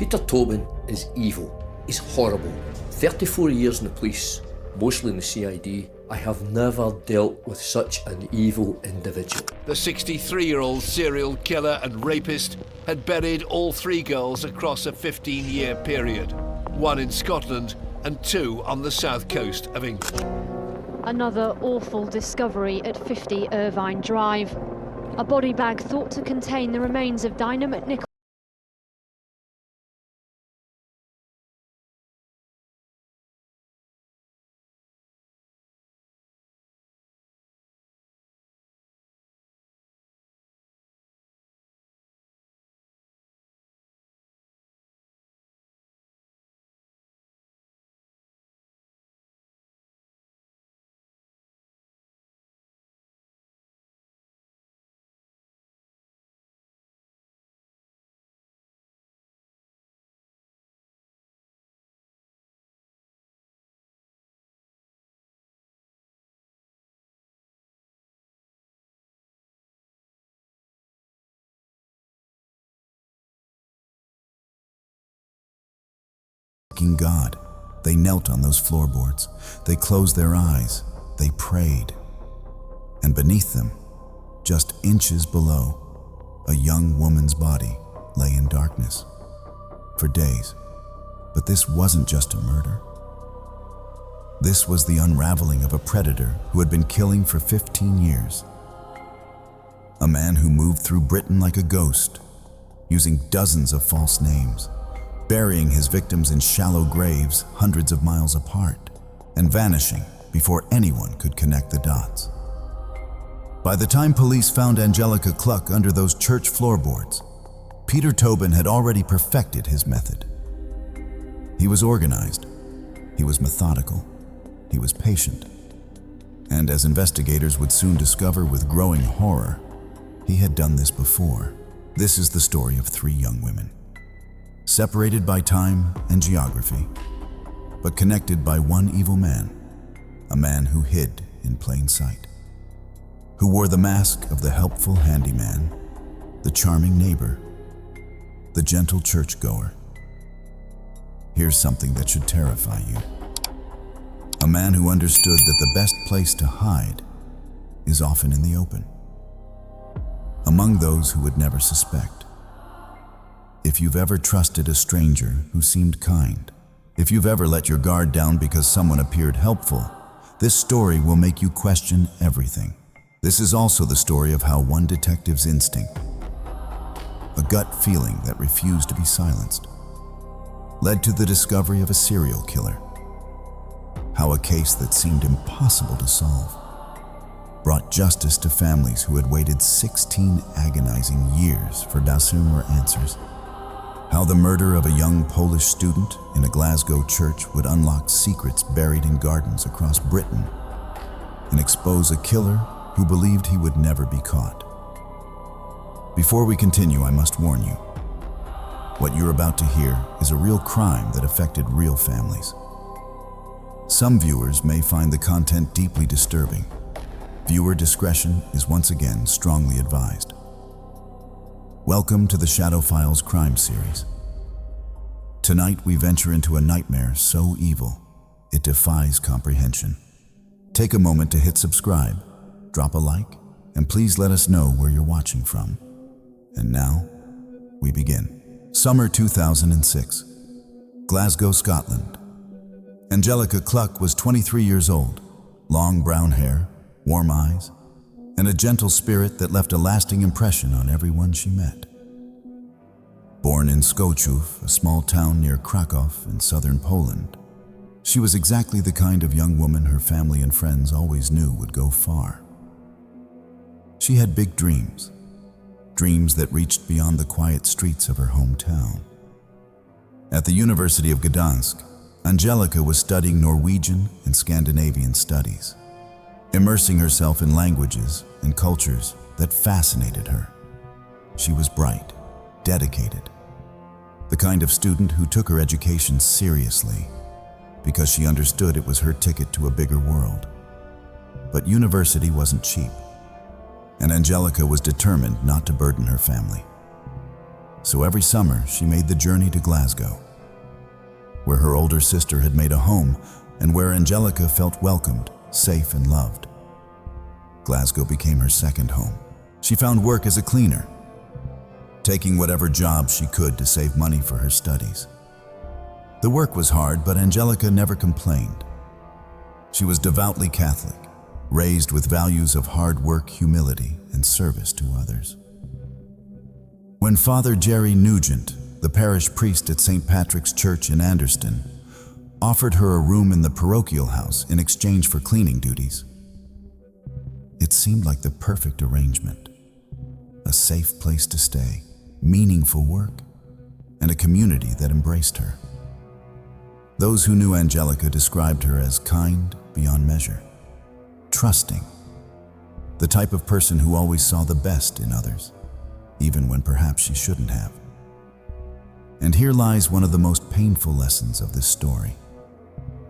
Peter Tobin is evil. He's horrible. 34 years in the police, mostly in the CID. I have never dealt with such an evil individual. The 63-year-old serial killer and rapist had buried all 3 girls across a 15-year period, 1 in Scotland and 2 on the south coast of England. Another awful discovery at 50 Irvine Drive. A body bag thought to contain the remains of Dynamite Nicol. God, they knelt on those floorboards. They closed their eyes. They prayed. And beneath them, just inches below, a young woman's body lay in darkness for days. But this wasn't just a murder. This was the unraveling of a predator who had been killing for 15 years. A man who moved through Britain like a ghost, using dozens of false names, burying his victims in shallow graves hundreds of miles apart, and vanishing before anyone could connect the dots. By the time police found Angelica Cluck under those church floorboards, Peter Tobin had already perfected his method. He was organized, he was methodical, he was patient, and as investigators would soon discover with growing horror, he had done this before. This is the story of 3 young women, separated by time and geography, but connected by one evil man, a man who hid in plain sight, who wore the mask of the helpful handyman, the charming neighbor, the gentle churchgoer. Here's something that should terrify you. A man who understood that the best place to hide is often in the open, among those who would never suspect. If you've ever trusted a stranger who seemed kind, if you've ever let your guard down because someone appeared helpful, this story will make you question everything. This is also the story of how one detective's instinct, a gut feeling that refused to be silenced, led to the discovery of a serial killer. How a case that seemed impossible to solve brought justice to families who had waited 16 agonizing years for or answers. How the murder of a young Polish student in a Glasgow church would unlock secrets buried in gardens across Britain and expose a killer who believed he would never be caught. Before we continue, I must warn you. What you're about to hear is a real crime that affected real families. Some viewers may find the content deeply disturbing. Viewer discretion is once again strongly advised. Welcome to the Shadow Files crime series. Tonight we venture into a nightmare so evil, it defies comprehension. Take a moment to hit subscribe, drop a like, and please let us know where you're watching from. And now, we begin. Summer 2006, Glasgow, Scotland. Angelica Cluck was 23 years old, long brown hair, warm eyes, and a gentle spirit that left a lasting impression on everyone she met. Born in Skoczów, a small town near Krakow in southern Poland, she was exactly the kind of young woman her family and friends always knew would go far. She had big dreams, dreams that reached beyond the quiet streets of her hometown. At the University of Gdansk, Angelica was studying Norwegian and Scandinavian studies, immersing herself in languages and cultures that fascinated her. She was bright, dedicated, the kind of student who took her education seriously because she understood it was her ticket to a bigger world. But university wasn't cheap, and Angelica was determined not to burden her family. So every summer, she made the journey to Glasgow, where her older sister had made a home and where Angelica felt welcomed, safe, and loved. Glasgow became her second home. She found work as a cleaner, taking whatever job she could to save money for her studies. The work was hard, but Angelica never complained. She was devoutly Catholic, raised with values of hard work, humility, and service to others. When Father Jerry Nugent, the parish priest at St. Patrick's Church in Anderston, offered her a room in the parochial house in exchange for cleaning duties, it seemed like the perfect arrangement. A safe place to stay, meaningful work, and a community that embraced her. Those who knew Angelica described her as kind beyond measure, trusting, the type of person who always saw the best in others, even when perhaps she shouldn't have. And here lies one of the most painful lessons of this story.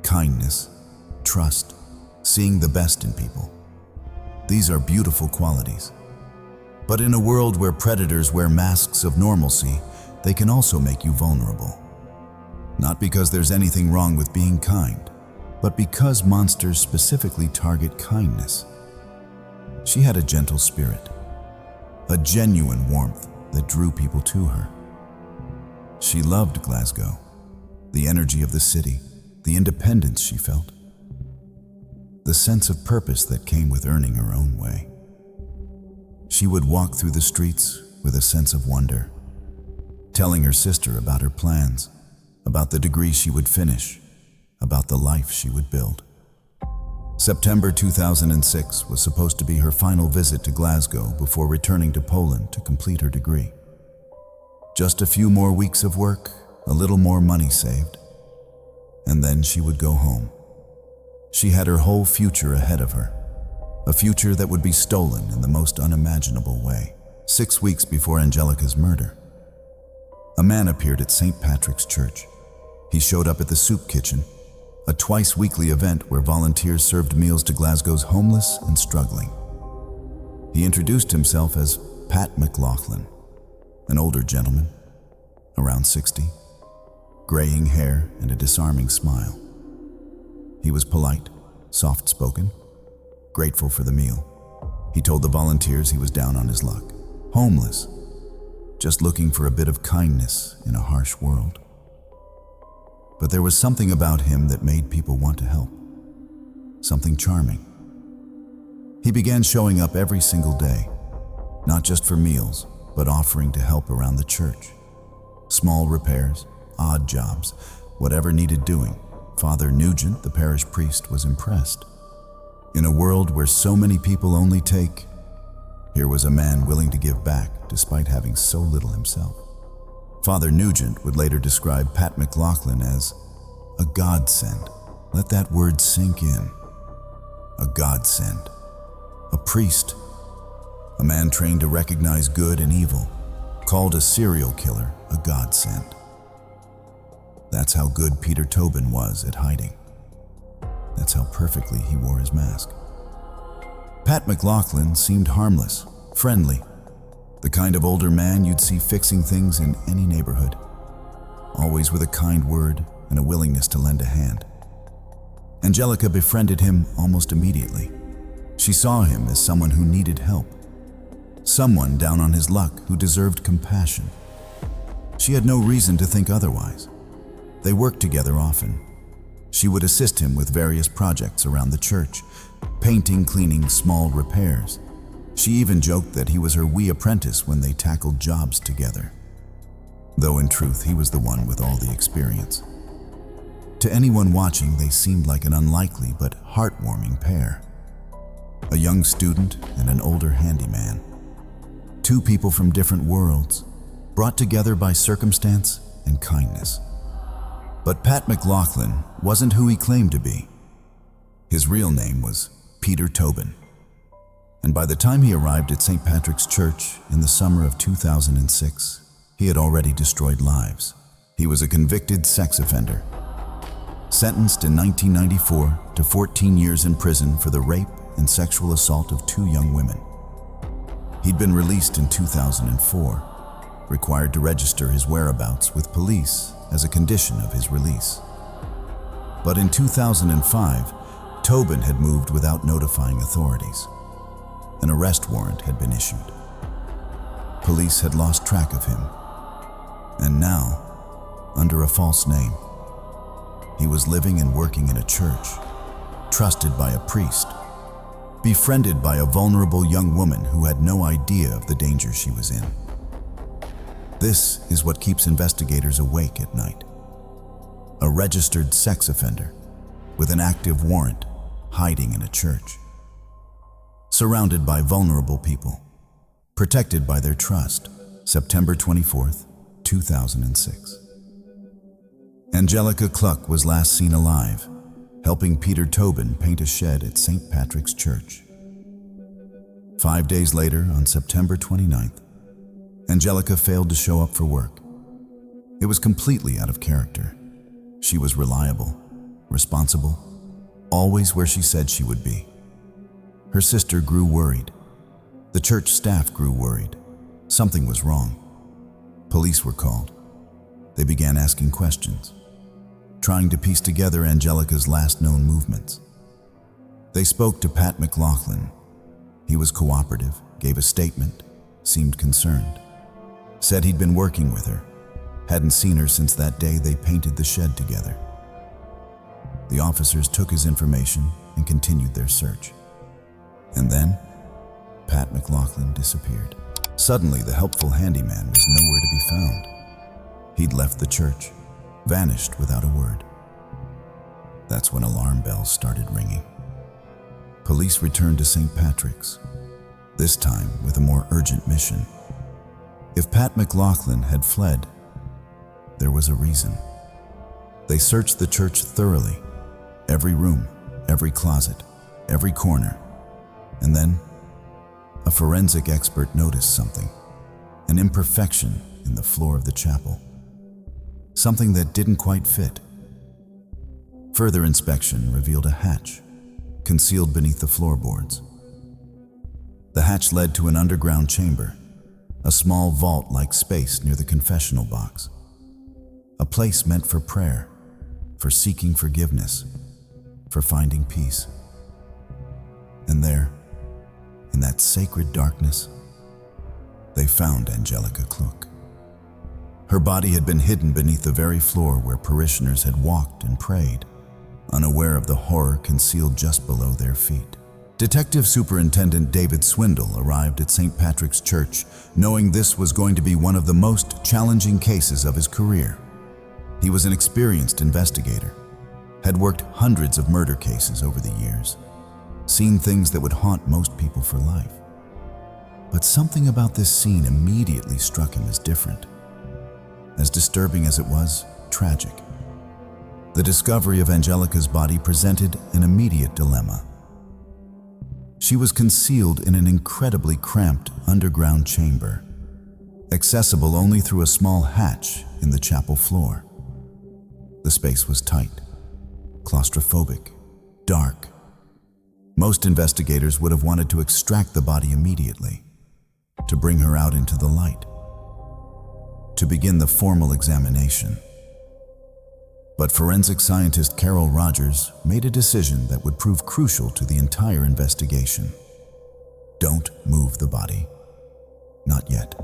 Kindness, trust, seeing the best in people. These are beautiful qualities. But in a world where predators wear masks of normalcy, they can also make you vulnerable. Not because there's anything wrong with being kind, but because monsters specifically target kindness. She had a gentle spirit, a genuine warmth that drew people to her. She loved Glasgow, the energy of the city, the independence she felt, the sense of purpose that came with earning her own way. She would walk through the streets with a sense of wonder, telling her sister about her plans, about the degree she would finish, about the life she would build. September 2006 was supposed to be her final visit to Glasgow before returning to Poland to complete her degree. Just a few more weeks of work, a little more money saved, and then she would go home. She had her whole future ahead of her, a future that would be stolen in the most unimaginable way. 6 weeks before Angelica's murder, a man appeared at St. Patrick's Church. He showed up at the soup kitchen, a twice-weekly event where volunteers served meals to Glasgow's homeless and struggling. He introduced himself as Pat McLaughlin, an older gentleman, around 60, graying hair and a disarming smile. He was polite, soft-spoken, grateful for the meal. He told the volunteers he was down on his luck, homeless, just looking for a bit of kindness in a harsh world. But there was something about him that made people want to help, something charming. He began showing up every single day, not just for meals, but offering to help around the church. Small repairs, odd jobs, whatever needed doing. Father Nugent, the parish priest, was impressed. In a world where so many people only take, here was a man willing to give back despite having so little himself. Father Nugent would later describe Pat McLaughlin as a godsend. Let that word sink in. A godsend. A priest. A man trained to recognize good and evil, called a serial killer a godsend. That's how good Peter Tobin was at hiding. That's how perfectly he wore his mask. Pat McLaughlin seemed harmless, friendly, the kind of older man you'd see fixing things in any neighborhood, always with a kind word and a willingness to lend a hand. Angelica befriended him almost immediately. She saw him as someone who needed help, someone down on his luck who deserved compassion. She had no reason to think otherwise. They worked together often. She would assist him with various projects around the church, painting, cleaning, small repairs. She even joked that he was her wee apprentice when they tackled jobs together, though in truth he was the one with all the experience. To anyone watching, they seemed like an unlikely but heartwarming pair. A young student and an older handyman. Two people from different worlds, brought together by circumstance and kindness. But Pat McLaughlin wasn't who he claimed to be. His real name was Peter Tobin. And by the time he arrived at St. Patrick's Church in the summer of 2006, he had already destroyed lives. He was a convicted sex offender, sentenced in 1994 to 14 years in prison for the rape and sexual assault of 2 young women. He'd been released in 2004, required to register his whereabouts with police as a condition of his release. But in 2005, Tobin had moved without notifying authorities. An arrest warrant had been issued. Police had lost track of him, and now, under a false name, he was living and working in a church, trusted by a priest, befriended by a vulnerable young woman who had no idea of the danger she was in. This is what keeps investigators awake at night. A registered sex offender with an active warrant hiding in a church, surrounded by vulnerable people, protected by their trust. September 24th, 2006. Angelica Cluck was last seen alive, helping Peter Tobin paint a shed at St. Patrick's Church. 5 days later, on September 29th, Angelica failed to show up for work. It was completely out of character. She was reliable, responsible, always where she said she would be. Her sister grew worried. The church staff grew worried. Something was wrong. Police were called. They began asking questions, trying to piece together Angelica's last known movements. They spoke to Pat McLaughlin. He was cooperative, gave a statement, seemed concerned, said he'd been working with her, hadn't seen her since that day they painted the shed together. The officers took his information and continued their search. And then, Pat McLaughlin disappeared. Suddenly, the helpful handyman was nowhere to be found. He'd left the church, vanished without a word. That's when alarm bells started ringing. Police returned to St. Patrick's, this time with a more urgent mission. If Pat McLaughlin had fled, there was a reason. They searched the church thoroughly, every room, every closet, every corner, and then a forensic expert noticed something, an imperfection in the floor of the chapel, something that didn't quite fit. Further inspection revealed a hatch concealed beneath the floorboards. The hatch led to an underground chamber, a small vault-like space near the confessional box, a place meant for prayer, for seeking forgiveness, for finding peace. And there, in that sacred darkness, they found Angelica Cluck. Her body had been hidden beneath the very floor where parishioners had walked and prayed, unaware of the horror concealed just below their feet. Detective Superintendent David Swindle arrived at St. Patrick's Church, knowing this was going to be one of the most challenging cases of his career. He was an experienced investigator, had worked hundreds of murder cases over the years, seen things that would haunt most people for life. But something about this scene immediately struck him as different. As disturbing as it was, tragic. The discovery of Angelica's body presented an immediate dilemma. She was concealed in an incredibly cramped underground chamber, accessible only through a small hatch in the chapel floor. The space was tight, claustrophobic, dark. Most investigators would have wanted to extract the body immediately, to bring her out into the light, to begin the formal examination. But forensic scientist Carol Rogers made a decision that would prove crucial to the entire investigation. Don't move the body. Not yet.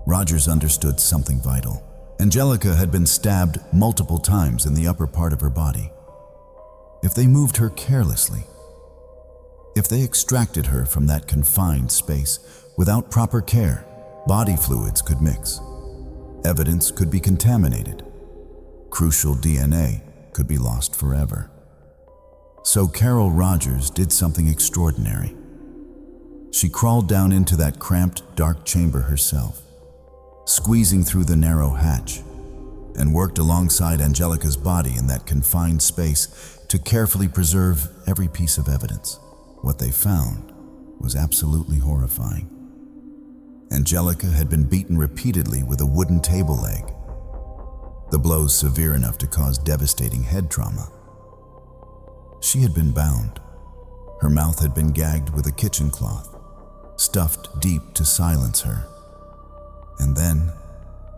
Rogers understood something vital. Angelica had been stabbed multiple times in the upper part of her body. If they moved her carelessly, if they extracted her from that confined space without proper care, body fluids could mix. Evidence could be contaminated. Crucial DNA could be lost forever. So Carol Rogers did something extraordinary. She crawled down into that cramped, dark chamber herself, squeezing through the narrow hatch, and worked alongside Angelica's body in that confined space to carefully preserve every piece of evidence. What they found was absolutely horrifying. Angelica had been beaten repeatedly with a wooden table leg, the blows severe enough to cause devastating head trauma. She had been bound. Her mouth had been gagged with a kitchen cloth, stuffed deep to silence her. And then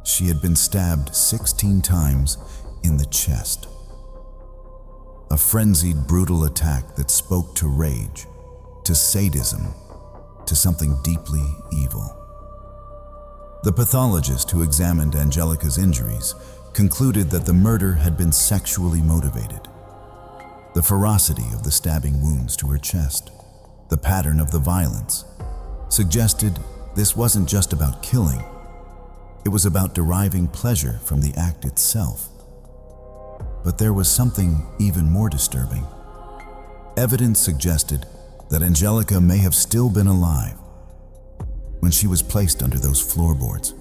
she had been stabbed 16 times in the chest. A frenzied, brutal attack that spoke to rage, to sadism, to something deeply evil. The pathologist who examined Angelica's injuries concluded that the murder had been sexually motivated. The ferocity of the stabbing wounds to her chest, the pattern of the violence, suggested this wasn't just about killing. It was about deriving pleasure from the act itself. But there was something even more disturbing. Evidence suggested that Angelica may have still been alive when she was placed under those floorboards,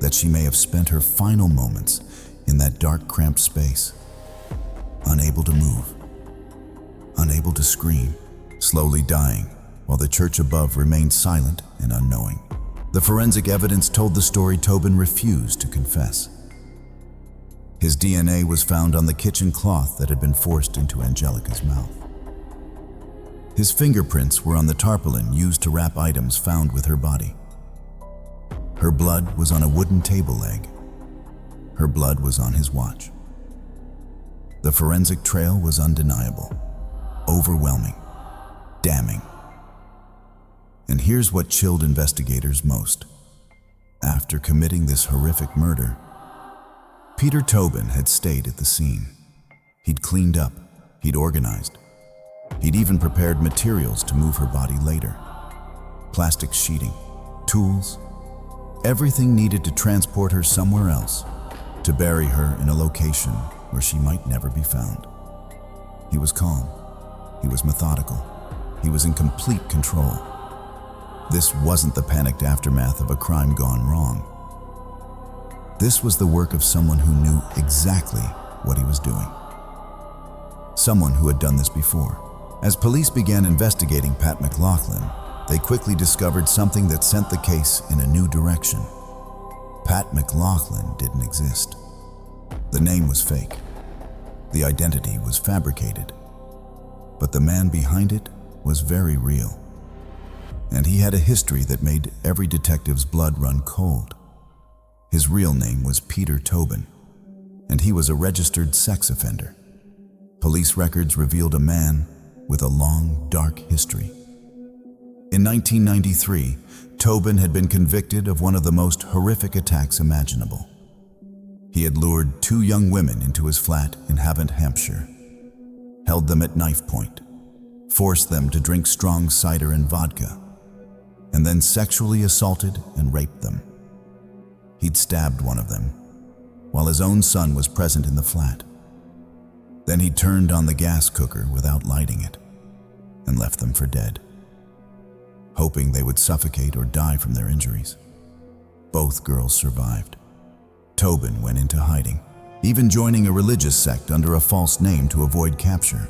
that she may have spent her final moments in that dark, cramped space, unable to move, unable to scream, slowly dying, while the church above remained silent and unknowing. The forensic evidence told the story Tobin refused to confess. His DNA was found on the kitchen cloth that had been forced into Angelica's mouth. His fingerprints were on the tarpaulin used to wrap items found with her body. Her blood was on a wooden table leg. Her blood was on his watch. The forensic trail was undeniable, overwhelming, damning. And here's what chilled investigators most. After committing this horrific murder, Peter Tobin had stayed at the scene. He'd cleaned up, he'd organized. He'd even prepared materials to move her body later. Plastic sheeting, tools, everything needed to transport her somewhere else, to bury her in a location where she might never be found. He was calm. He was methodical. He was in complete control. This wasn't the panicked aftermath of a crime gone wrong. This was the work of someone who knew exactly what he was doing. Someone who had done this before. As police began investigating Pat McLaughlin, they quickly discovered something that sent the case in a new direction. Pat McLaughlin didn't exist. The name was fake. The identity was fabricated. But the man behind it was very real. And he had a history that made every detective's blood run cold. His real name was Peter Tobin, and he was a registered sex offender. Police records revealed a man with a long, dark history. In 1993, Tobin had been convicted of one of the most horrific attacks imaginable. He had lured 2 young women into his flat in Havant, Hampshire, held them at knife point, forced them to drink strong cider and vodka, and then sexually assaulted and raped them. He'd stabbed one of them, while his own son was present in the flat. Then he turned on the gas cooker without lighting it and left them for dead, hoping they would suffocate or die from their injuries. Both girls survived. Tobin went into hiding, even joining a religious sect under a false name to avoid capture.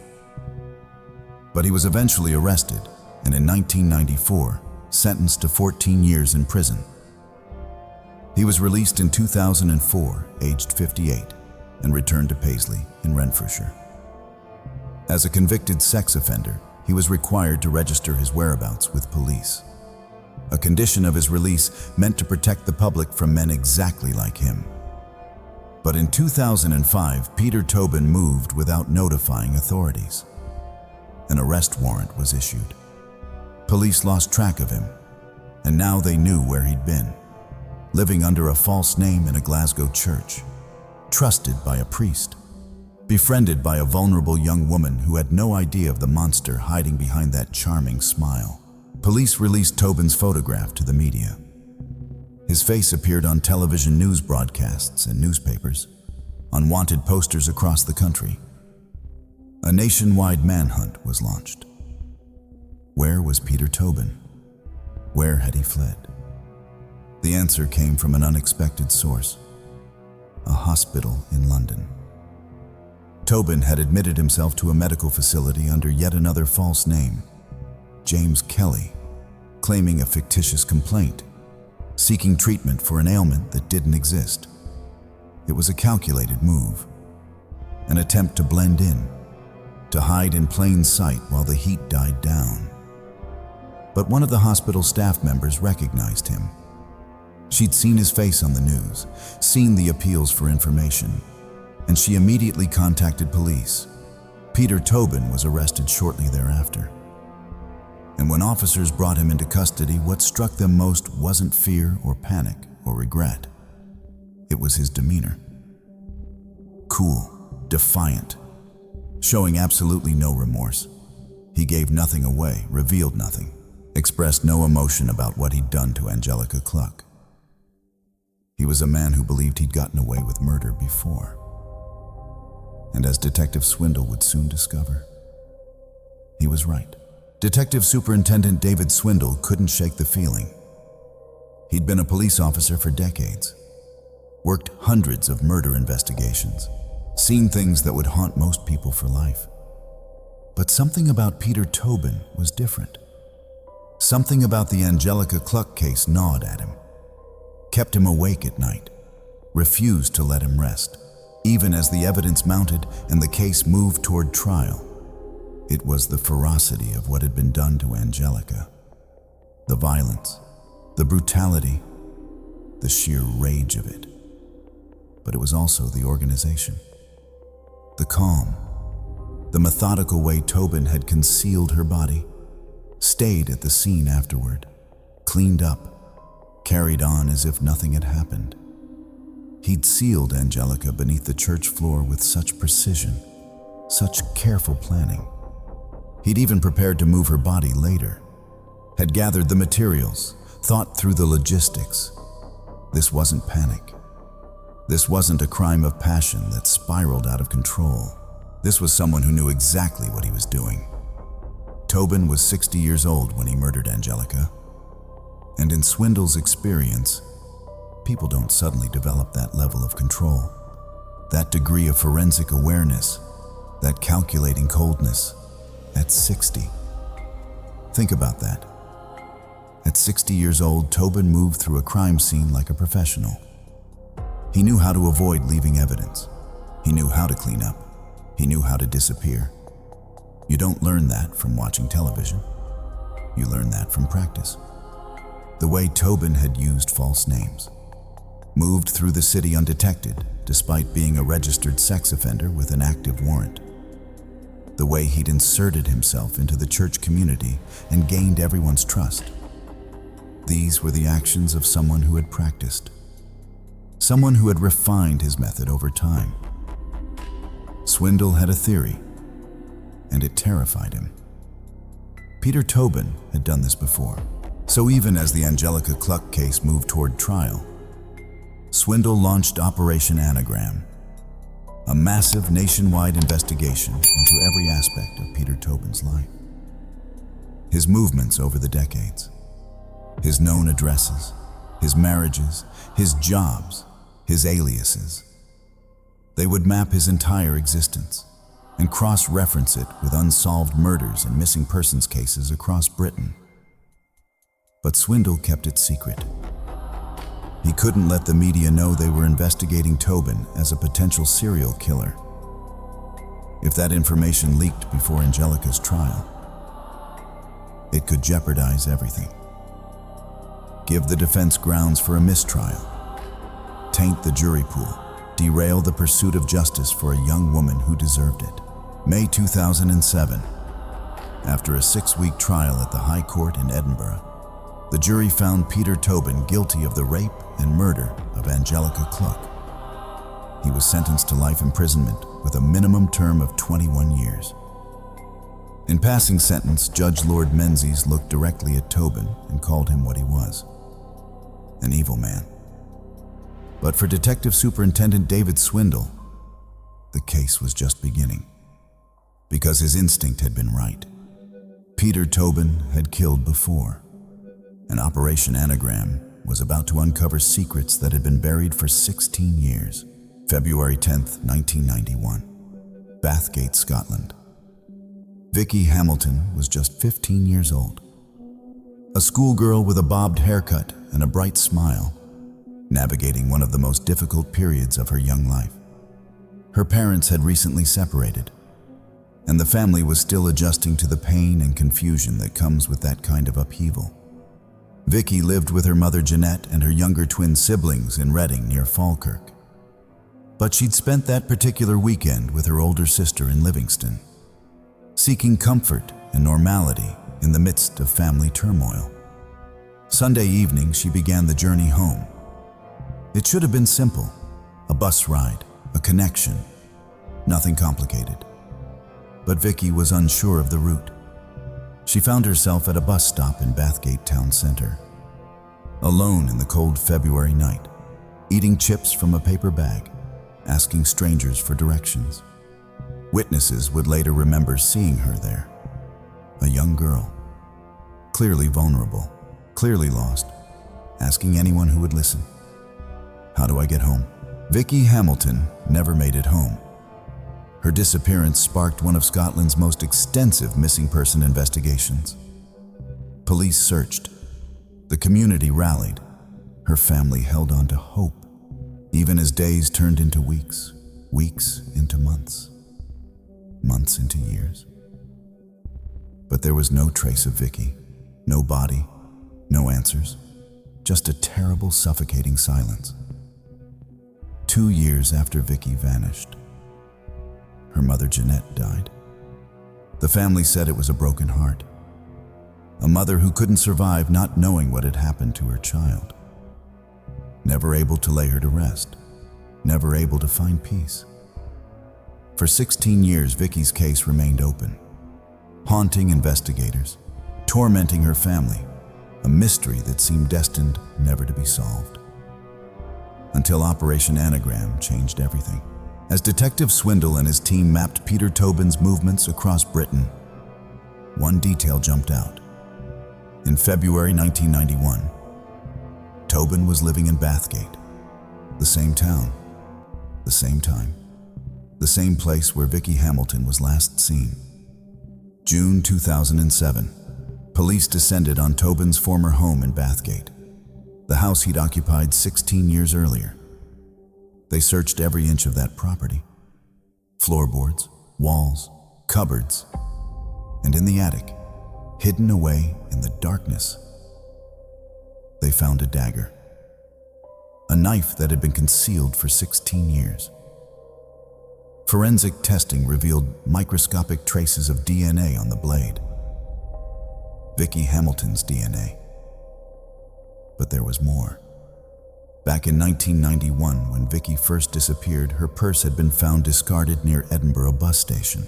But he was eventually arrested and in 1994 sentenced to 14 years in prison. He was released in 2004, aged 58, and returned to Paisley in Renfrewshire. As a convicted sex offender, he was required to register his whereabouts with police. A condition of his release meant to protect the public from men exactly like him. But in 2005, Peter Tobin moved without notifying authorities. An arrest warrant was issued. Police lost track of him, and now they knew where he'd been, living under a false name in a Glasgow church, trusted by a priest, befriended by a vulnerable young woman who had no idea of the monster hiding behind that charming smile. Police released Tobin's photograph to the media. His face appeared on television news broadcasts and newspapers, on wanted posters across the country. A nationwide manhunt was launched. Where was Peter Tobin? Where had he fled? The answer came from an unexpected source: a hospital in London. Tobin had admitted himself to a medical facility under yet another false name, James Kelly, claiming a fictitious complaint, seeking treatment for an ailment that didn't exist. It was a calculated move, an attempt to blend in, to hide in plain sight while the heat died down. But one of the hospital staff members recognized him. She'd seen his face on the news, seen the appeals for information, and she immediately contacted police. Peter Tobin was arrested shortly thereafter. And when officers brought him into custody, what struck them most wasn't fear or panic or regret. It was his demeanor. Cool, defiant, showing absolutely no remorse. He gave nothing away, revealed nothing, expressed no emotion about what he'd done to Angelica Cluck. He was a man who believed he'd gotten away with murder before. And as Detective Swindle would soon discover, he was right. Detective Superintendent David Swindle couldn't shake the feeling. He'd been a police officer for decades, worked hundreds of murder investigations, seen things that would haunt most people for life. But something about Peter Tobin was different. Something about the Angelica Cluck case gnawed at him, kept him awake at night, refused to let him rest, even as the evidence mounted and the case moved toward trial. It was the ferocity of what had been done to Angelica, the violence, the brutality, the sheer rage of it. But it was also the organization, the calm, the methodical way Tobin had concealed her body, stayed at the scene afterward, cleaned up, carried on as if nothing had happened. He'd sealed Angelica beneath the church floor with such precision, such careful planning. He'd even prepared to move her body later, had gathered the materials, thought through the logistics. This wasn't panic. This wasn't a crime of passion that spiraled out of control. This was someone who knew exactly what he was doing. Tobin was 60 years old when he murdered Angelica, and in Swindle's experience, people don't suddenly develop that level of control, that degree of forensic awareness, that calculating coldness at 60. Think about that. At 60 years old, Tobin moved through a crime scene like a professional. He knew how to avoid leaving evidence. He knew how to clean up. He knew how to disappear. You don't learn that from watching television. You learn that from practice. The way Tobin had used false names, moved through the city undetected despite being a registered sex offender with an active warrant. The way he'd inserted himself into the church community and gained everyone's trust. These were the actions of someone who had practiced, someone who had refined his method over time. Swindle had a theory, and it terrified him. Peter Tobin had done this before, so even as the Angelica Cluck case moved toward trial, Swindle launched Operation Anagram, a massive nationwide investigation into every aspect of Peter Tobin's life. His movements over the decades, his known addresses, his marriages, his jobs, his aliases. They would map his entire existence and cross-reference it with unsolved murders and missing persons cases across Britain. But Swindle kept it secret. He couldn't let the media know they were investigating Tobin as a potential serial killer. If that information leaked before Angelica's trial, it could jeopardize everything. Give the defense grounds for a mistrial, taint the jury pool, derail the pursuit of justice for a young woman who deserved it. May 2007, after a 6-week trial at the High Court in Edinburgh, the jury found Peter Tobin guilty of the rape and murder of Angelica Cluck. He was sentenced to life imprisonment with a minimum term of 21 years. In passing sentence, Judge Lord Menzies looked directly at Tobin and called him what he was, an evil man. But for Detective Superintendent David Swindle, the case was just beginning, because his instinct had been right. Peter Tobin had killed before, and Operation Anagram was about to uncover secrets that had been buried for 16 years. February 10th, 1991, Bathgate, Scotland. Vicky Hamilton was just 15 years old. A schoolgirl with a bobbed haircut and a bright smile, navigating one of the most difficult periods of her young life. Her parents had recently separated, and the family was still adjusting to the pain and confusion that comes with that kind of upheaval. Vicky lived with her mother Jeanette and her younger twin siblings in Reading near Falkirk. But she'd spent that particular weekend with her older sister in Livingston, seeking comfort and normality in the midst of family turmoil. Sunday evening, she began the journey home. It should have been simple: a bus ride, a connection, nothing complicated. But Vicky was unsure of the route. She found herself at a bus stop in Bathgate town center, alone in the cold February night, eating chips from a paper bag, asking strangers for directions. Witnesses would later remember seeing her there, a young girl, clearly vulnerable, clearly lost, asking anyone who would listen, "How do I get home?" Vicky Hamilton never made it home. Her disappearance sparked one of Scotland's most extensive missing person investigations. Police searched. The community rallied. Her family held on to hope, even as days turned into weeks, weeks into months, months into years. But there was no trace of Vicky, no body, no answers, just a terrible, suffocating silence. 2 years after Vicky vanished, her mother Jeanette died. The family said it was a broken heart. A mother who couldn't survive not knowing what had happened to her child. Never able to lay her to rest. Never able to find peace. For 16 years, Vicky's case remained open, haunting investigators, tormenting her family, a mystery that seemed destined never to be solved. Until Operation Anagram changed everything. As Detective Swindle and his team mapped Peter Tobin's movements across Britain, one detail jumped out. In February 1991, Tobin was living in Bathgate, the same town, the same time, the same place where Vicky Hamilton was last seen. June 2007, police descended on Tobin's former home in Bathgate, the house he'd occupied 16 years earlier. They searched every inch of that property. Floorboards, walls, cupboards, and in the attic, hidden away in the darkness, they found a dagger. A knife that had been concealed for 16 years. Forensic testing revealed microscopic traces of DNA on the blade. Vicky Hamilton's DNA. But there was more. Back in 1991, when Vicky first disappeared, her purse had been found discarded near Edinburgh bus station.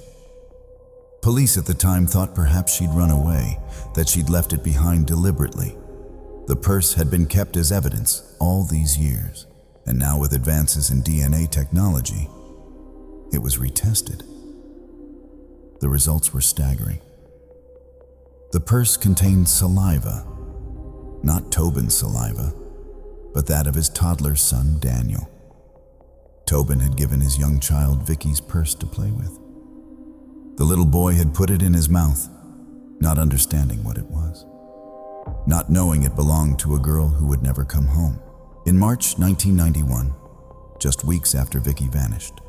Police at the time thought perhaps she'd run away, that she'd left it behind deliberately. The purse had been kept as evidence all these years, and now with advances in DNA technology, it was retested. The results were staggering. The purse contained saliva, not Tobin's saliva, but that of his toddler son, Daniel. Tobin had given his young child Vicky's purse to play with. The little boy had put it in his mouth, not understanding what it was, not knowing it belonged to a girl who would never come home. In March 1991, just weeks after Vicky vanished,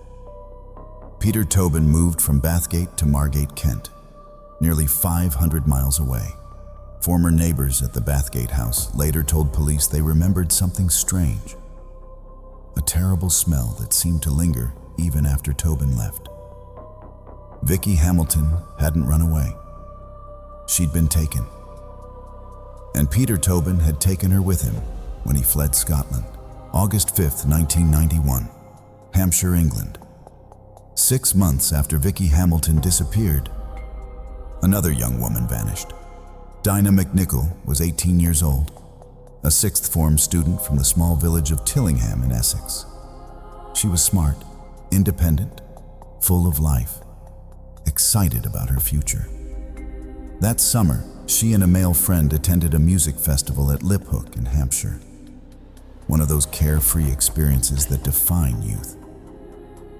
Peter Tobin moved from Bathgate to Margate, Kent, nearly 500 miles away. Former neighbors at the Bathgate house later told police they remembered something strange, a terrible smell that seemed to linger even after Tobin left. Vicky Hamilton hadn't run away. She'd been taken. And Peter Tobin had taken her with him when he fled Scotland. August 5th, 1991, Hampshire, England. 6 months after Vicky Hamilton disappeared, another young woman vanished. Dinah McNichol was 18 years old, a sixth form student from the small village of Tillingham in Essex. She was smart, independent, full of life, excited about her future. That summer, she and a male friend attended a music festival at Liphook in Hampshire. One of those carefree experiences that define youth.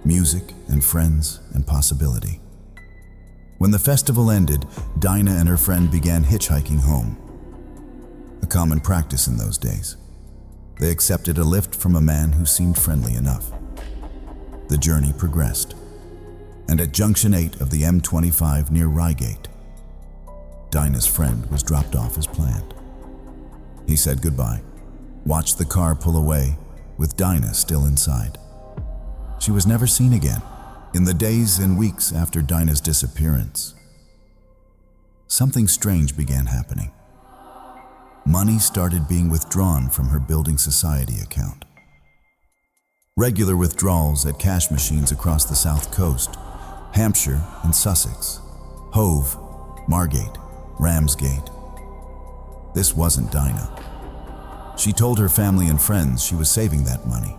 Music and friends and possibility. When the festival ended, Dinah and her friend began hitchhiking home. A common practice in those days. They accepted a lift from a man who seemed friendly enough. The journey progressed, and at Junction 8 of the M25 near Reigate, Dinah's friend was dropped off as planned. He said goodbye, watched the car pull away, with Dinah still inside. She was never seen again. In the days and weeks after Dinah's disappearance, something strange began happening. Money started being withdrawn from her building society account. Regular withdrawals at cash machines across the South Coast, Hampshire and Sussex, Hove, Margate, Ramsgate. This wasn't Dinah. She told her family and friends she was saving that money.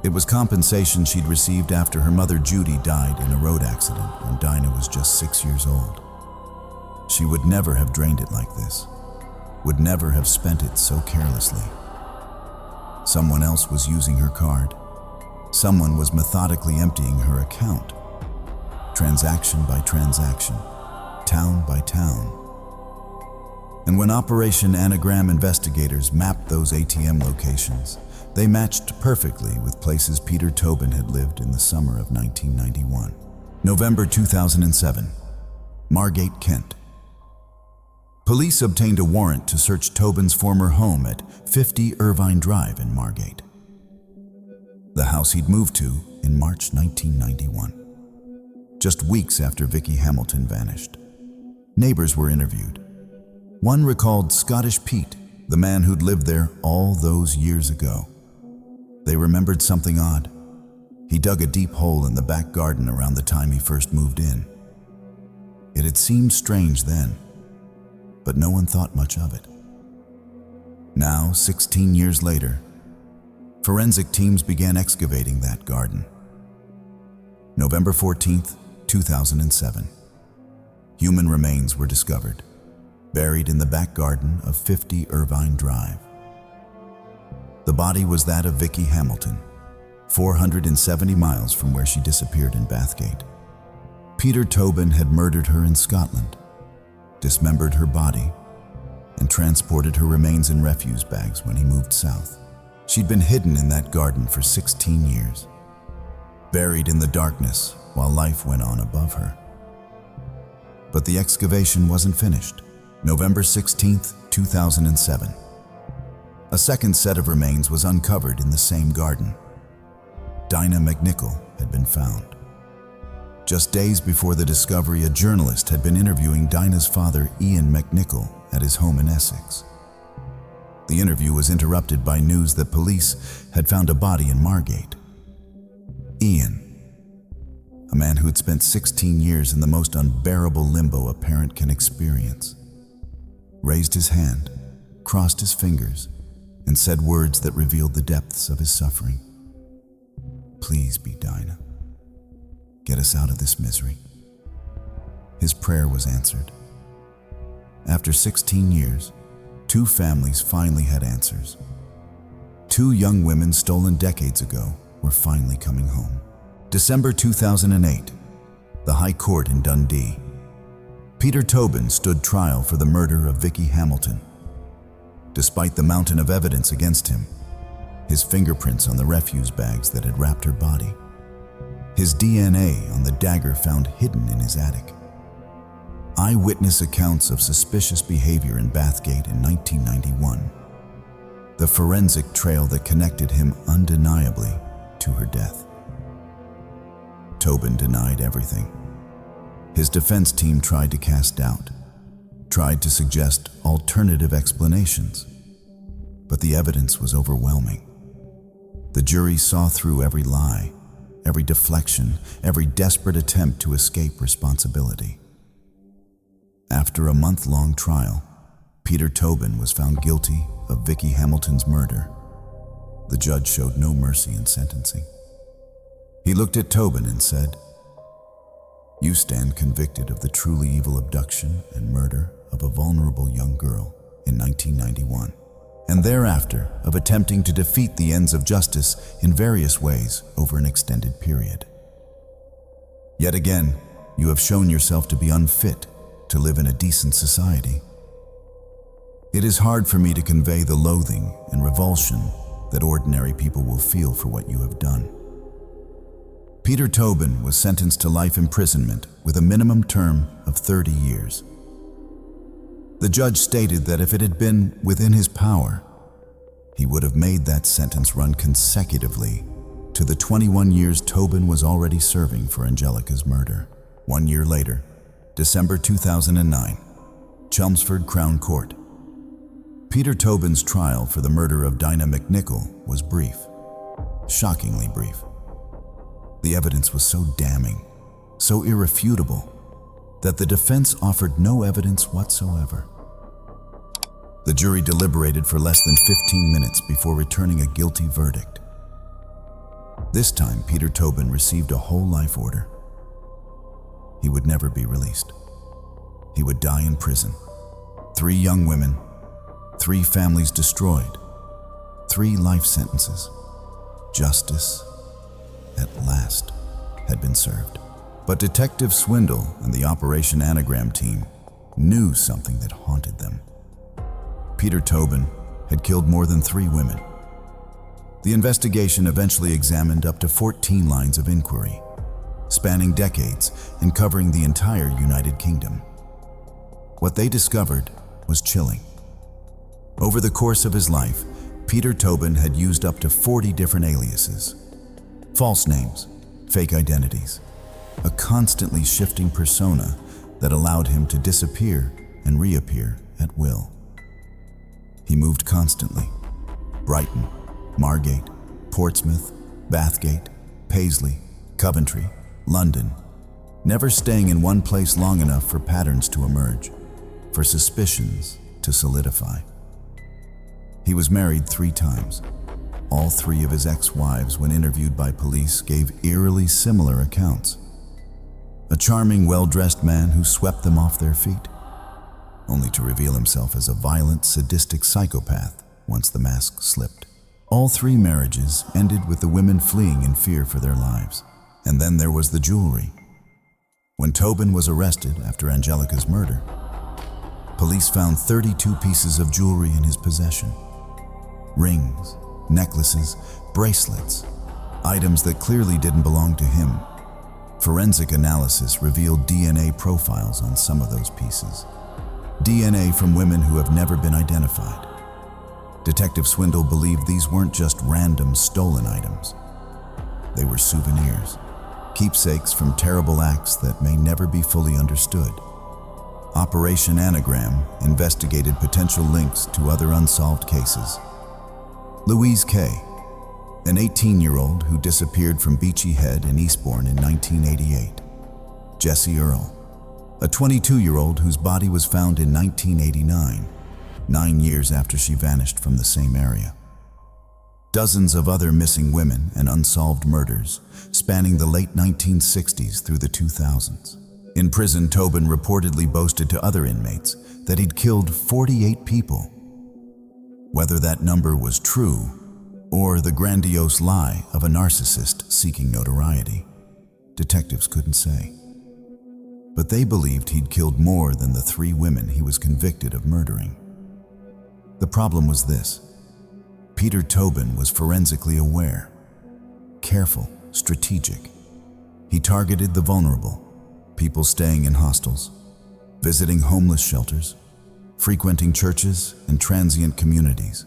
It was compensation she'd received after her mother Judy died in a road accident when Dinah was just 6 years old. She would never have drained it like this, would never have spent it so carelessly. Someone else was using her card. Someone was methodically emptying her account, transaction by transaction, town by town. And when Operation Anagram investigators mapped those ATM locations, they matched perfectly with places Peter Tobin had lived in the summer of 1991. November 2007, Margate, Kent. Police obtained a warrant to search Tobin's former home at 50 Irvine Drive in Margate, the house he'd moved to in March 1991, just weeks after Vicky Hamilton vanished. Neighbors were interviewed. One recalled Scottish Pete, the man who'd lived there all those years ago. They remembered something odd. He dug a deep hole in the back garden around the time he first moved in. It had seemed strange then, but no one thought much of it. Now, 16 years later, forensic teams began excavating that garden. November 14th, 2007. Human remains were discovered, buried in the back garden of 50 Irvine Drive. The body was that of Vicky Hamilton, 470 miles from where she disappeared in Bathgate. Peter Tobin had murdered her in Scotland, dismembered her body, and transported her remains in refuse bags when he moved south. She'd been hidden in that garden for 16 years, buried in the darkness while life went on above her. But the excavation wasn't finished. November 16th, 2007. A second set of remains was uncovered in the same garden. Dinah McNichol had been found. Just days before the discovery, a journalist had been interviewing Dinah's father, Ian McNichol, at his home in Essex. The interview was interrupted by news that police had found a body in Margate. Ian, a man who had spent 16 years in the most unbearable limbo a parent can experience, raised his hand, crossed his fingers, and said words that revealed the depths of his suffering. "Please be Dinah. Get us out of this misery." His prayer was answered. After 16 years, two families finally had answers. Two young women stolen decades ago were finally coming home. December 2008, the High Court in Dundee. Peter Tobin stood trial for the murder of Vicky Hamilton. Despite the mountain of evidence against him, his fingerprints on the refuse bags that had wrapped her body, his DNA on the dagger found hidden in his attic, eyewitness accounts of suspicious behavior in Bathgate in 1991, the forensic trail that connected him undeniably to her death. Tobin denied everything. His defense team tried to cast doubt, tried to suggest alternative explanations, but the evidence was overwhelming. The jury saw through every lie, every deflection, every desperate attempt to escape responsibility. After a month-long trial, Peter Tobin was found guilty of Vicky Hamilton's murder. The judge showed no mercy in sentencing. He looked at Tobin and said, "You stand convicted of the truly evil abduction and murder of a vulnerable young girl in 1991, and thereafter of attempting to defeat the ends of justice in various ways over an extended period. Yet again, you have shown yourself to be unfit to live in a decent society. It is hard for me to convey the loathing and revulsion that ordinary people will feel for what you have done." Peter Tobin was sentenced to life imprisonment with a minimum term of 30 years. The judge stated that if it had been within his power, he would have made that sentence run consecutively to the 21 years Tobin was already serving for Angelica's murder. 1 year later, December 2009, Chelmsford Crown Court. Peter Tobin's trial for the murder of Dinah McNichol was brief, shockingly brief. The evidence was so damning, so irrefutable, that the defense offered no evidence whatsoever. The jury deliberated for less than 15 minutes before returning a guilty verdict. This time, Peter Tobin received a whole life order. He would never be released. He would die in prison. 3 young women, 3 families destroyed, 3 life sentences. Justice, at last, had been served. But Detective Swindle and the Operation Anagram team knew something that haunted them. Peter Tobin had killed more than 3 women. The investigation eventually examined up to 14 lines of inquiry, spanning decades and covering the entire United Kingdom. What they discovered was chilling. Over the course of his life, Peter Tobin had used up to 40 different aliases, false names, fake identities, a constantly shifting persona that allowed him to disappear and reappear at will. He moved constantly. Brighton, Margate, Portsmouth, Bathgate, Paisley, Coventry, London, never staying in one place long enough for patterns to emerge, for suspicions to solidify. He was married 3 times. All 3 of his ex-wives, when interviewed by police, gave eerily similar accounts. A charming, well-dressed man who swept them off their feet, only to reveal himself as a violent, sadistic psychopath once the mask slipped. All 3 marriages ended with the women fleeing in fear for their lives. And then there was the jewelry. When Tobin was arrested after Angelica's murder, police found 32 pieces of jewelry in his possession. Rings, necklaces, bracelets, items that clearly didn't belong to him. Forensic analysis revealed DNA profiles on some of those pieces. DNA from women who have never been identified. Detective Swindle believed these weren't just random stolen items. They were souvenirs, keepsakes from terrible acts that may never be fully understood. Operation Anagram investigated potential links to other unsolved cases. Louise Kay, an 18-year-old who disappeared from Beachy Head in Eastbourne in 1988. Jessie Earle, a 22-year-old whose body was found in 1989, 9 years after she vanished from the same area. Dozens of other missing women and unsolved murders spanning the late 1960s through the 2000s. In prison, Tobin reportedly boasted to other inmates that he'd killed 48 people. Whether that number was true or the grandiose lie of a narcissist seeking notoriety, detectives couldn't say. But they believed he'd killed more than the 3 women he was convicted of murdering. The problem was this: Peter Tobin was forensically aware, careful, strategic. He targeted the vulnerable, people staying in hostels, visiting homeless shelters, frequenting churches and transient communities.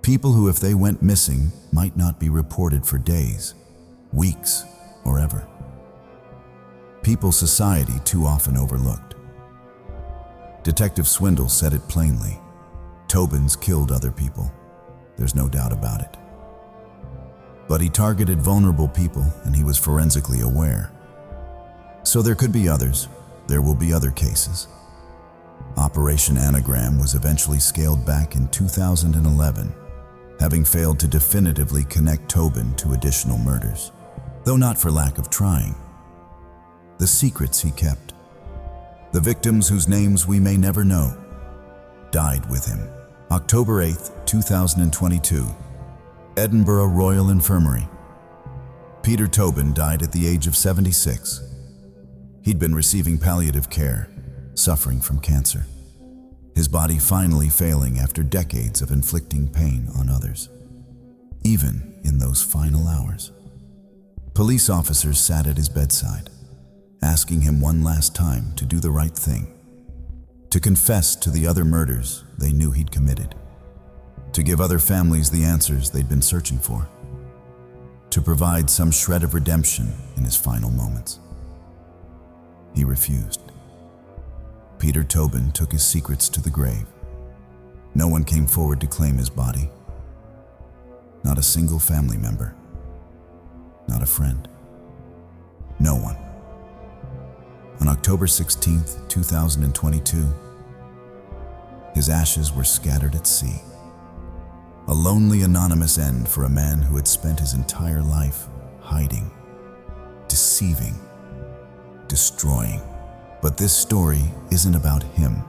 People who, if they went missing, might not be reported for days, weeks, or ever. People society too often overlooked. Detective Swindle said it plainly: Tobin's killed other people. There's no doubt about it. But he targeted vulnerable people, and he was forensically aware. So there could be others. There will be other cases. Operation Anagram was eventually scaled back in 2011, having failed to definitively connect Tobin to additional murders, though not for lack of trying. The secrets he kept, the victims whose names we may never know, died with him. October 8, 2022, Edinburgh Royal Infirmary. Peter Tobin died at the age of 76. He'd been receiving palliative care, suffering from cancer, his body finally failing after decades of inflicting pain on others. Even in those final hours, police officers sat at his bedside, asking him one last time to do the right thing, to confess to the other murders they knew he'd committed, to give other families the answers they'd been searching for, to provide some shred of redemption in his final moments. He refused. Peter Tobin took his secrets to the grave. No one came forward to claim his body. Not a single family member. Not a friend. No one. On October 16th, 2022, his ashes were scattered at sea. A lonely, anonymous end for a man who had spent his entire life hiding, deceiving, destroying. But this story isn't about him.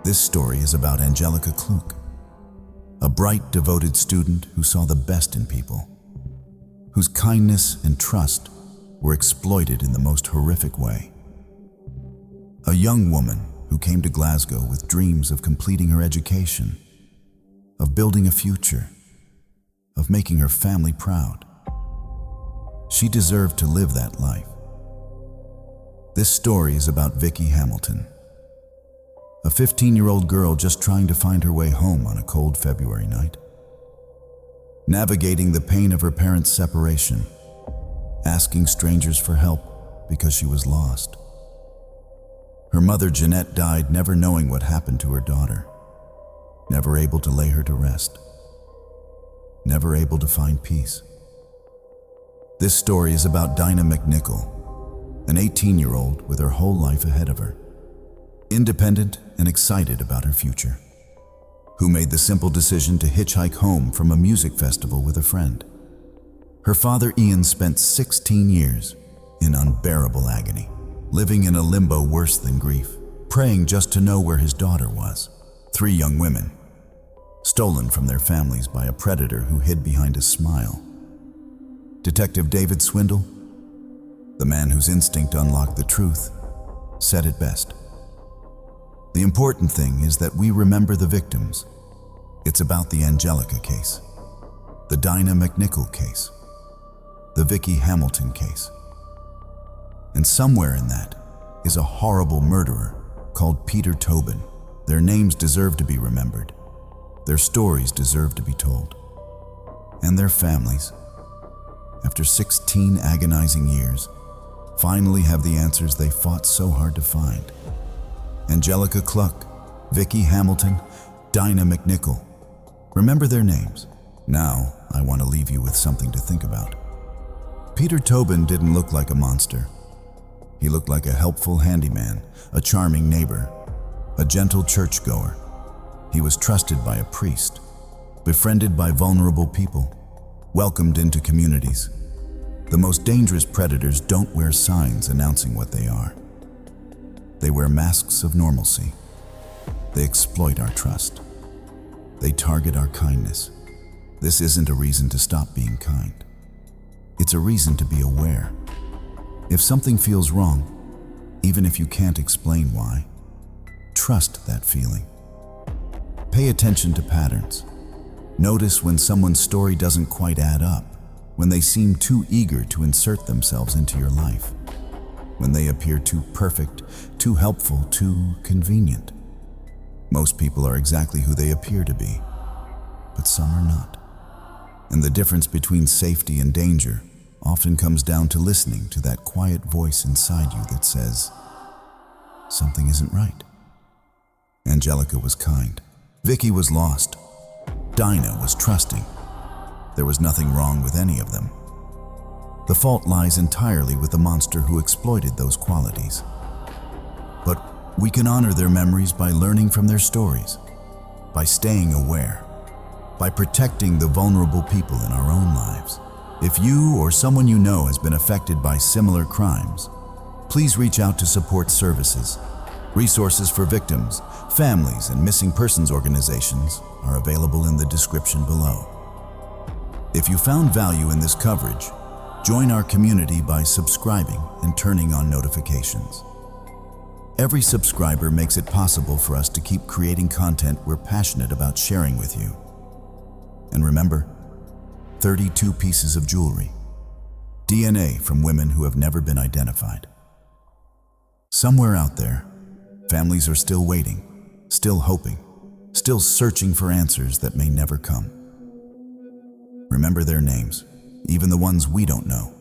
This story is about Angelica Kluk, a bright, devoted student who saw the best in people, whose kindness and trust were exploited in the most horrific way. A young woman who came to Glasgow with dreams of completing her education, of building a future, of making her family proud. She deserved to live that life. This story is about Vicky Hamilton, a 15-year-old girl just trying to find her way home on a cold February night. Navigating the pain of her parents' separation, asking strangers for help because she was lost. Her mother, Jeanette, died never knowing what happened to her daughter, never able to lay her to rest, never able to find peace. This story is about Dinah McNichol, an 18-year-old with her whole life ahead of her, independent and excited about her future, who made the simple decision to hitchhike home from a music festival with a friend. Her father, Ian, spent 16 years in unbearable agony, living in a limbo worse than grief, praying just to know where his daughter was. 3 young women, stolen from their families by a predator who hid behind a smile. Detective David Swindle, the man whose instinct unlocked the truth, said it best. The important thing is that we remember the victims. It's about the Angelica case, the Dinah McNichol case, the Vicky Hamilton case. And somewhere in that is a horrible murderer called Peter Tobin. Their names deserve to be remembered. Their stories deserve to be told. And their families, after 16 agonizing years, finally have the answers they fought so hard to find. Angelica Kluk, Vicky Hamilton, Dinah McNichol. Remember their names. Now, I want to leave you with something to think about. Peter Tobin didn't look like a monster. He looked like a helpful handyman, a charming neighbor, a gentle churchgoer. He was trusted by a priest, befriended by vulnerable people, welcomed into communities. The most dangerous predators don't wear signs announcing what they are. They wear masks of normalcy. They exploit our trust. They target our kindness. This isn't a reason to stop being kind. It's a reason to be aware. If something feels wrong, even if you can't explain why, trust that feeling. Pay attention to patterns. Notice when someone's story doesn't quite add up, when they seem too eager to insert themselves into your life, when they appear too perfect, too helpful, too convenient. Most people are exactly who they appear to be, but some are not. And the difference between safety and danger often comes down to listening to that quiet voice inside you that says, something isn't right. Angelica was kind. Vicky was lost. Dinah was trusting. There was nothing wrong with any of them. The fault lies entirely with the monster who exploited those qualities. But we can honor their memories by learning from their stories, by staying aware, by protecting the vulnerable people in our own lives. If you or someone you know has been affected by similar crimes, please reach out to support services. Resources for victims, families, and missing persons organizations are available in the description below. If you found value in this coverage, join our community by subscribing and turning on notifications. Every subscriber makes it possible for us to keep creating content we're passionate about sharing with you. And remember, 32 pieces of jewelry, DNA from women who have never been identified. Somewhere out there, Families are still waiting, still hoping, still searching for answers that may never come. Remember their names, even the ones we don't know.